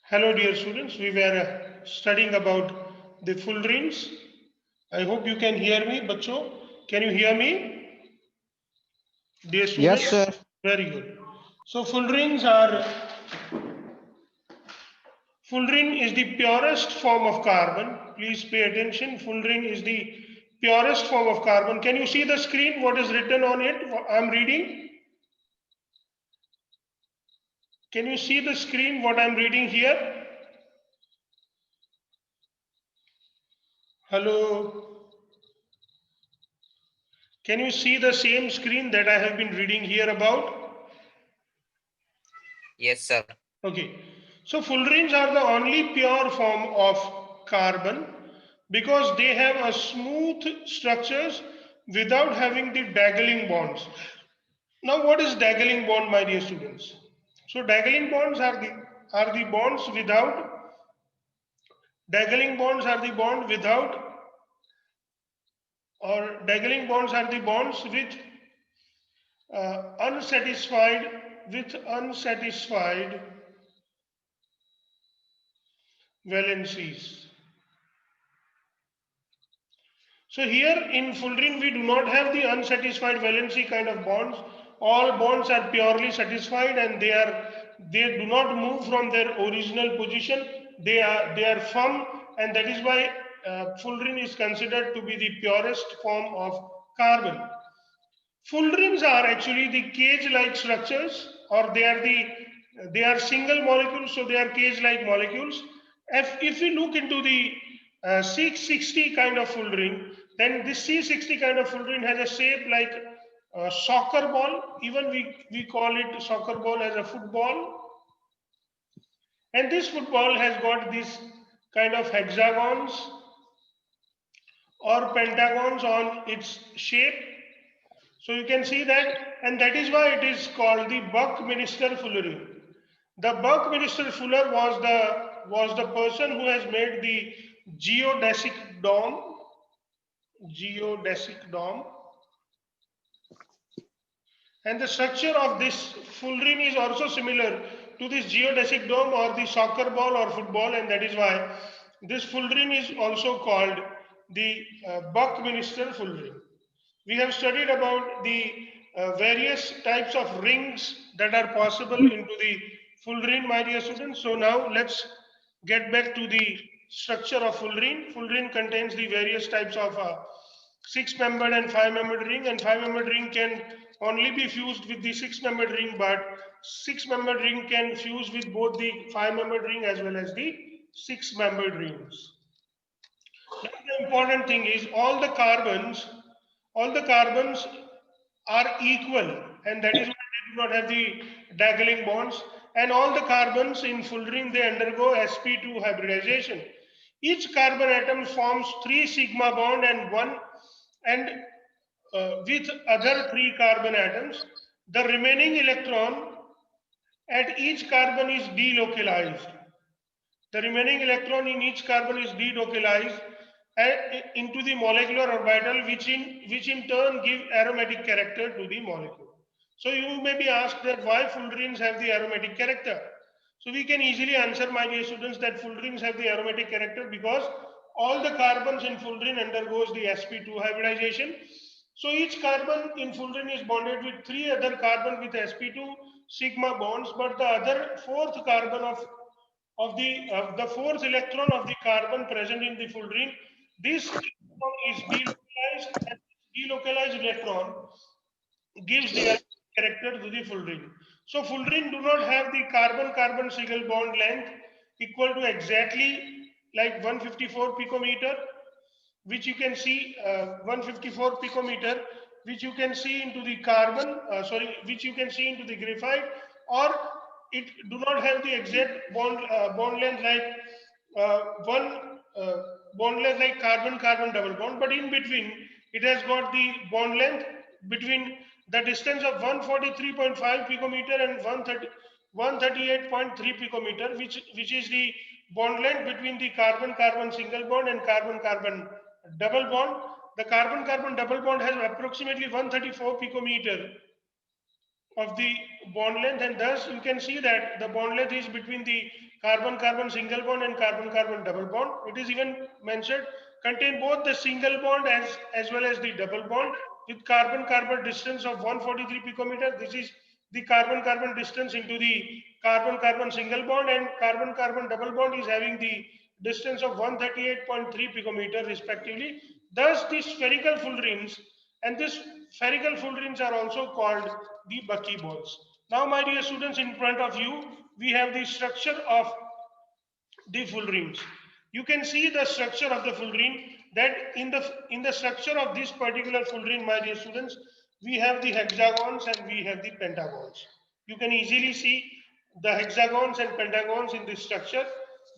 Hello, dear students. We were studying about the fullerenes. I hope you can hear me, bachcho. Can you hear me, dear Yes, students? sir. Very good. So, fullerene is the purest form of carbon. Please pay attention. Fullerene is the purest form of carbon. Can you see the screen? What is written on it? I'm reading. Can you see the screen? What I'm reading here? Hello. Can you see the same screen that I have been reading here about? Yes, sir. Okay. So fullerenes are the only pure form of carbon because they have a smooth structures without having the daggling bonds. Now what is daggling bond, my dear students? So daggling bonds are the bonds without daggling bonds are the bond without or daggling bonds are the bonds with unsatisfied valencies. So here in fullerene we do not have the unsatisfied valency kind of bonds. All bonds are purely satisfied and they do not move from their original position. They are firm, and that is why fullerene is considered to be the purest form of carbon. Fullerenes are actually the cage-like structures, or they are single molecules, so they are cage-like molecules. If we look into the C60 kind of fullerene, then this C60 kind of fullerene has a shape like a soccer ball. Even we call it soccer ball as a football, and this football has got this kind of hexagons or pentagons on its shape. So you can see that, and that is why it is called the Buckminster Fullerene. The Buckminster Fuller was the person who has made the geodesic dome, and the structure of this fullerene is also similar to this geodesic dome or the soccer ball or football, and that is why this fullerene is also called the Buckminster Fullerene. We have studied about the various types of rings that are possible into the fullerene, my dear students. So now let's get back to the structure of fullerene. Fullerene contains the various types of six-membered and five-membered ring, and five-membered ring can only be fused with the six-membered ring, but six-membered ring can fuse with both the five-membered ring as well as the six-membered rings. Now the important thing is all the carbons are equal, and that is why they do not have the daggling bonds. And all the carbons in fullerene, they undergo sp2 hybridization. Each carbon atom forms 3 sigma bond and one and with other 3 carbon atoms. The remaining electron at each carbon is delocalized. The remaining electron in each carbon is delocalized into the molecular orbital, which in turn give aromatic character to the molecule. So you may be asked that why fullerenes have the aromatic character. So we can easily answer, my dear students, that fullerenes have the aromatic character because all the carbons in fullerene undergoes the sp2 hybridization. So each carbon in fullerene is bonded with 3 other carbon with sp2 sigma bonds, but the other fourth carbon of the fourth electron of the carbon present in the fullerene, this electron is delocalized, and this delocalized electron gives the character to the fullerene. So fullerene do not have the carbon-carbon single bond length equal to exactly like 154 picometer, which you can see 154 picometer, which you can see into the which you can see into the graphite, or it do not have the exact bond length like one bond length like carbon-carbon double bond, but in between it has got the bond length between the distance of 143.5 picometer and 138.3 picometer, which is the bond length between the carbon-carbon single bond and carbon-carbon double bond. The carbon-carbon double bond has approximately 134 picometer of the bond length, and thus you can see that the bond length is between the carbon-carbon single bond and carbon-carbon double bond. It is even mentioned contain both the single bond as well as the double bond with carbon-carbon distance of 143 picometer. This is the carbon-carbon distance into the carbon-carbon single bond, and carbon-carbon double bond is having the distance of 138.3 picometer respectively. Thus, the spherical fullerenes and this spherical fullerenes are also called the buckyballs. Now, my dear students, in front of you, we have the structure of the fullerenes. You can see the structure of the fullerene, that in the structure of this particular fullerene, my dear students, we have the hexagons and we have the pentagons. You can easily see the hexagons and pentagons in this structure.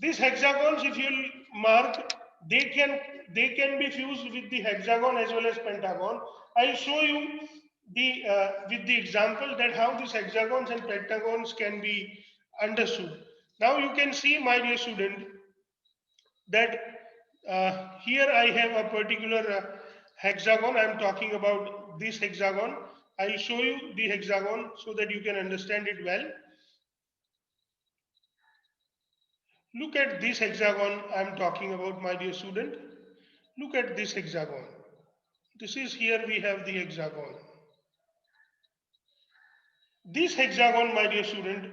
These hexagons, if you mark, they can be fused with the hexagon as well as pentagon. I'll show you the with the example that how these hexagons and pentagons can be understood. Now you can see, my dear student, that here I have a particular hexagon. I'm talking about this hexagon. I'll show you the hexagon so that you can understand it well. Look at this hexagon I'm talking about, my dear student. Look at this hexagon. This is here we have the hexagon. This hexagon, my dear student,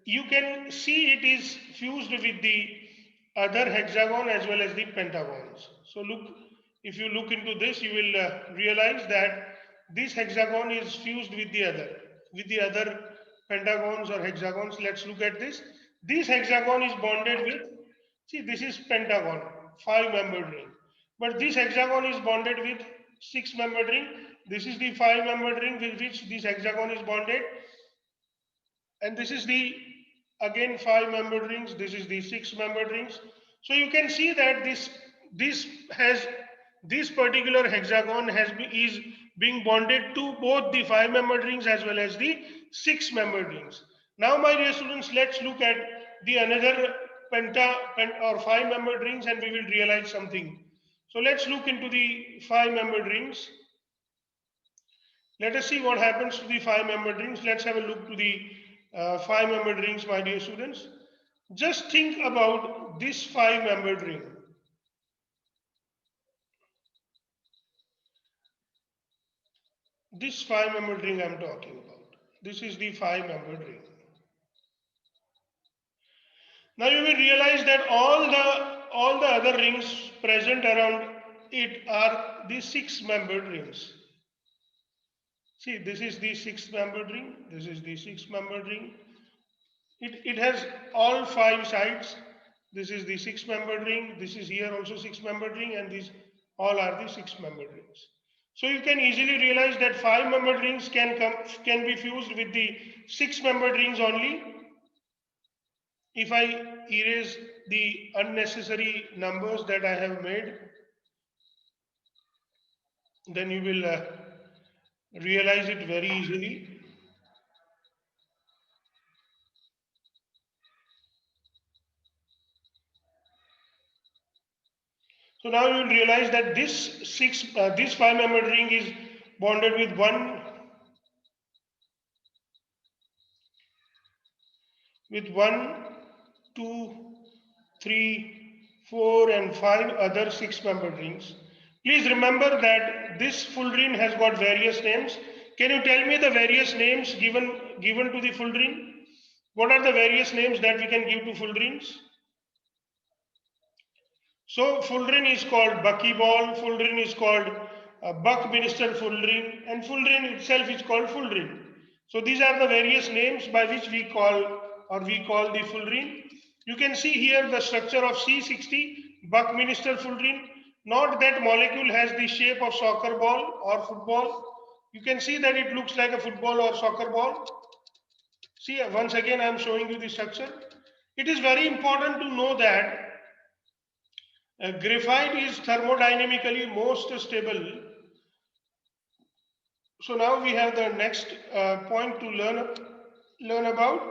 you can see it is fused with the other hexagon as well as the pentagons. So look, if you look into this, you will realize that this hexagon is fused with the other pentagons or hexagons. Let's look at this. This hexagon is bonded with, see, this is pentagon, 5-membered ring. But this hexagon is bonded with 6-membered ring. This is the 5-membered ring with which this hexagon is bonded. And this is the, again, 5-membered rings. This is the 6-membered rings. So you can see that this particular hexagon is being bonded to both the 5-membered rings as well as the 6-membered rings. Now, my dear students, let's look at the another or 5-membered rings, and we will realize something. So let's look into the 5-membered rings. Let us see what happens to the 5-membered rings. Let's have a look to the 5-membered rings, my dear students. Just think about this 5-membered ring. This 5-membered ring I'm talking about. This is the 5-membered ring. Now you will realize that all the other rings present around it are the 6-membered rings. See, this is the 6-membered ring. This is the 6-membered ring. It has all 5 sides. This is the 6-membered ring. This is here also 6-membered ring, and these all are the 6-membered rings. So you can easily realize that 5-membered rings can be fused with the 6-membered rings only. If I erase the unnecessary numbers that I have made, then you will realize it very easily. So now you will realize that this 5-membered ring is bonded with 1, 2, 3, 4, and 5 other 6-membered rings. Please remember that this fullerene has got various names. Can you tell me the various names given to the fullerene? What are the various names that we can give to fullerenes? So fullerene is called buckyball, fullerene is called Buckminster fullerene, and fullerene itself is called fullerene. So these are the various names by which we call the fullerene. You can see here the structure of C60, Buckminster fullerene. Note that molecule has the shape of soccer ball or football. You can see that it looks like a football or soccer ball. See, once again I am showing you the structure. It is very important to know that graphite is thermodynamically most stable. So now we have the next point to learn about.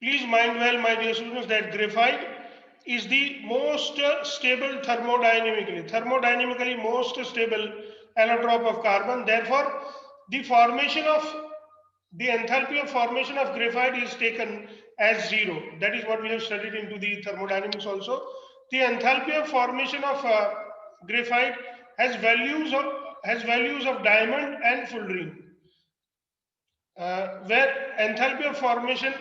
Please mind well, my dear students, that graphite is the most stable thermodynamically most stable allotrope of carbon. Therefore, the formation of the enthalpy of formation of graphite is taken as 0. That is what we have studied into the thermodynamics also. The enthalpy of formation of graphite has values of diamond and fullerene. Where enthalpy of formation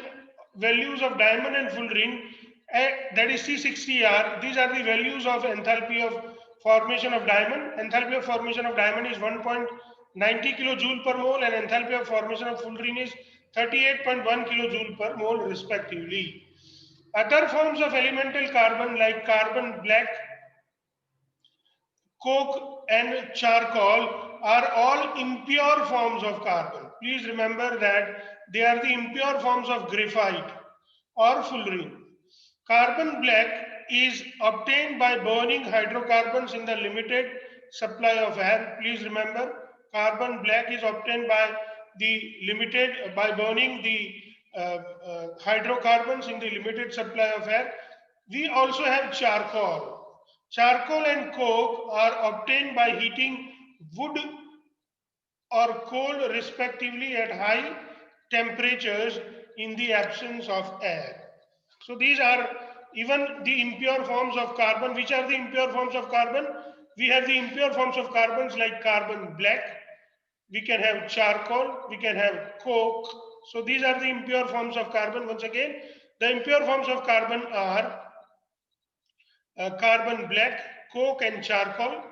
values of diamond and fullerene, that is C60R, these are the values of enthalpy of formation of diamond. Enthalpy of formation of diamond is 1.90 kilojoule per mole, and enthalpy of formation of fullerene is 38.1 kilojoule per mole respectively. Other forms of elemental carbon like carbon black, coke and charcoal are all impure forms of carbon. Please remember that they are the impure forms of graphite or fullerene. Carbon black is obtained by burning hydrocarbons in the limited supply of air. Please remember, carbon black is obtained by burning the hydrocarbons in the limited supply of air. We also have charcoal. Charcoal and coke are obtained by heating wood or coal respectively at high temperatures in the absence of air. So these are even the impure forms of carbon. Which are the impure forms of carbon? We have the impure forms of carbons like carbon black, we can have charcoal, we can have coke. So these are the impure forms of carbon. Once again, the impure forms of carbon are carbon black, coke and charcoal.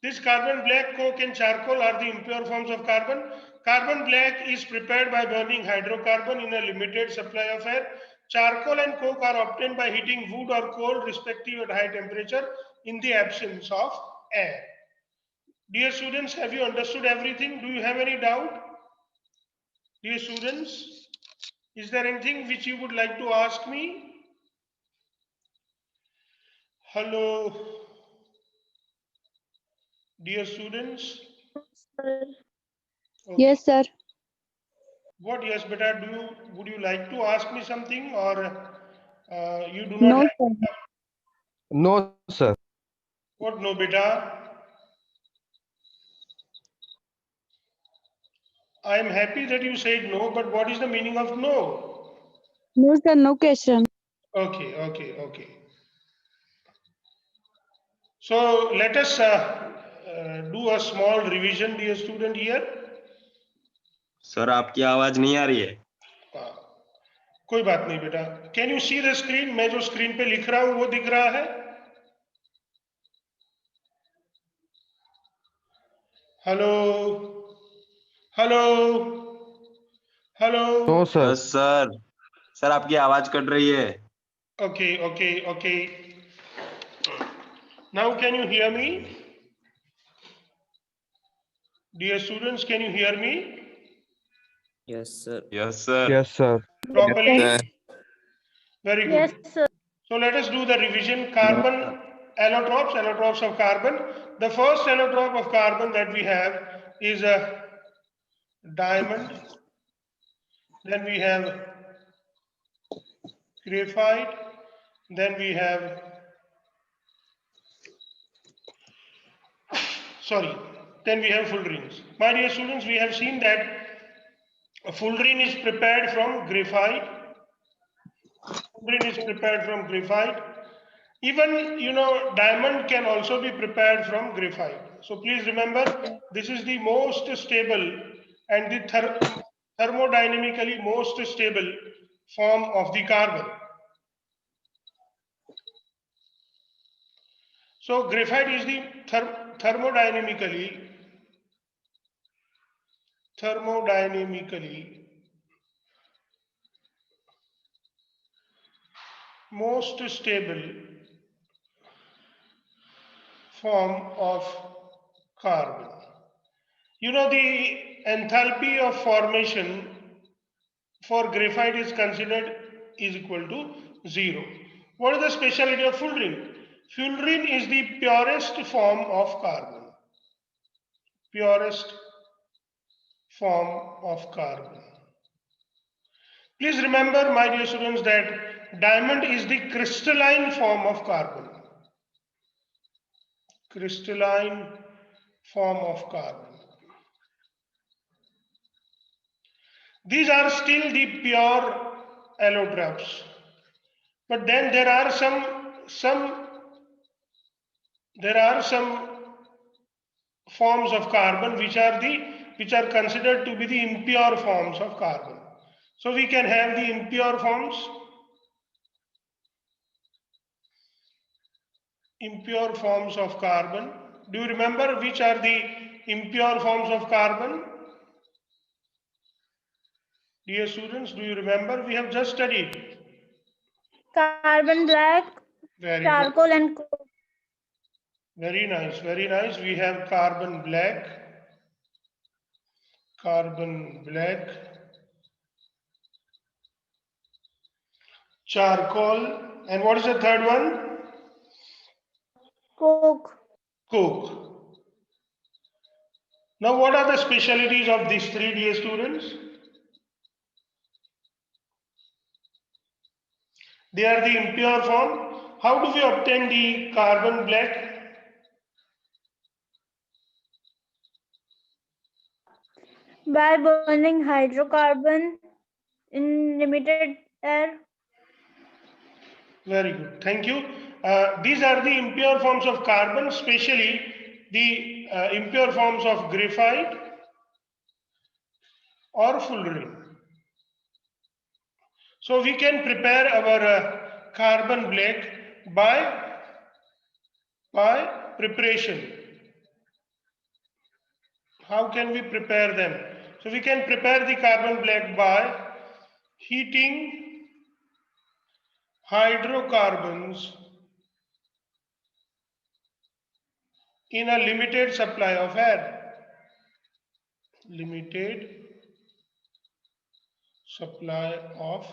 This carbon black, coke and charcoal are the impure forms of carbon. Carbon black is prepared by burning hydrocarbon in a limited supply of air. Charcoal and coke are obtained by heating wood or coal respective at high temperature in the absence of air. Dear students, have you understood everything? Do you have any doubt? Dear students, is there anything which you would like to ask me? Hello, dear students. Okay. Yes, sir. What? Yes, beta. Would you like to ask me something, or you do not No, have? sir. No, sir. What? No, beta. I am happy that you said no, but what is the meaning of no? No, sir. No question. Okay, okay, okay. So let us do a small revision, dear student here. Sir आपकी आवाज नहीं आ रही है. कोई बात नहीं बेटा. Can you see the screen? मैं जो स्क्रीन पे लिख रहा हूं वो दिख रहा है? Hello hello hello. No, sir. Yes sir. Sir आपकी आवाज कट रही है. Okay okay okay. Now can you hear me? Dear students, can you hear me? Yes, sir. Yes sir. Yes, sir. Properly? Yes, Very good. Yes, sir. So let us do the revision. Carbon allotropes of carbon. The first allotrope of carbon that we have is a diamond. Then we have graphite. Then we have, then we have fullerenes. My dear students, we have seen that fullerene is prepared from graphite. Fullerene is prepared from graphite. Even, diamond can also be prepared from graphite. So please remember, this is the most stable and the thermodynamically most stable form of the carbon. So graphite is the thermodynamically most stable form of carbon. The enthalpy of formation for graphite is considered is equal to 0. What is the specialty of fullerene? Fullerene is the purest form of carbon. Purest form of carbon. Please remember, my dear students, that diamond is the crystalline form of carbon. Crystalline form of carbon. These are still the pure allotropes. But then there are some forms of carbon which are considered to be the impure forms of carbon. So we can have the impure forms. Impure forms of carbon. Do you remember which are the impure forms of carbon? Dear students, do you remember? We have just studied. Carbon black, Very good. charcoal and coke. Very nice, very nice. We have carbon black, charcoal, and what is the third one? Coke. Coke. Now, what are the specialities of these three, dear students? They are the impure form. How do we obtain the carbon black? By burning hydrocarbon in limited air. Very good. Thank you. These are the impure forms of carbon, especially the impure forms of graphite or fullerene. So we can prepare our carbon black by preparation. How can we prepare them? So we can prepare the carbon black by heating hydrocarbons in a limited supply of air. Limited supply of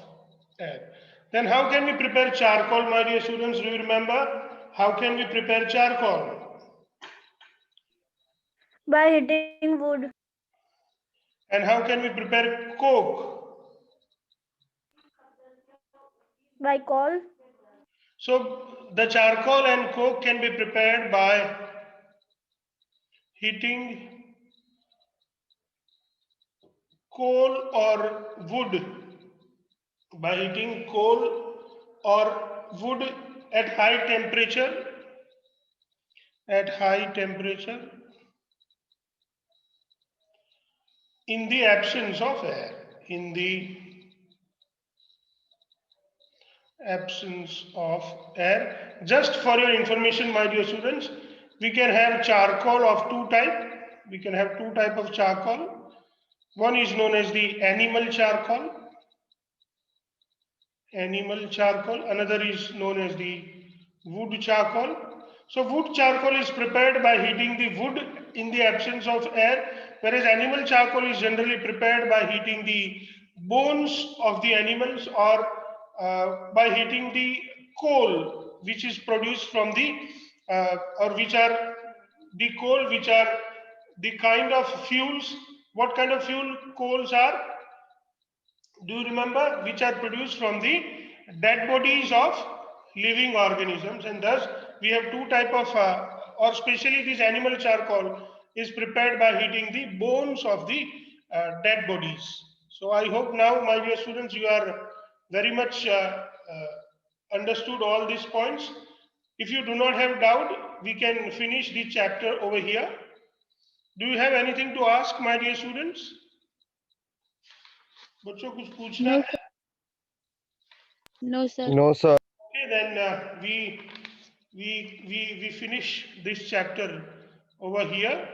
air. Then how can we prepare charcoal, my dear students? Do you remember? How can we prepare charcoal? By heating wood. And how can we prepare coke? By coal. So the charcoal and coke can be prepared by heating coal or wood. By heating coal or wood at high temperature. At high temperature. In the absence of air. In the absence of air. Just for your information, my dear students, we can have charcoal of two types. We can have two types of charcoal. One is known as the animal charcoal. Animal charcoal. Another is known as the wood charcoal. So wood charcoal is prepared by heating the wood in the absence of air, whereas animal charcoal is generally prepared by heating the bones of the animals or by heating the coal which is produced from the or which are the coal which are the kind of fuels. What kind of fuel coals are? Do you remember? Which are produced from the dead bodies of living organisms, and thus we have two type of or especially this animal charcoal is prepared by heating the bones of the dead bodies. So I hope now, my dear students, you are very much understood all these points. If you do not have doubt, we can finish the chapter over here. Do you have anything to ask, my dear students? बच्चों कुछ पूछना No, है? No, sir. No, sir. Okay, then we finish this chapter over here.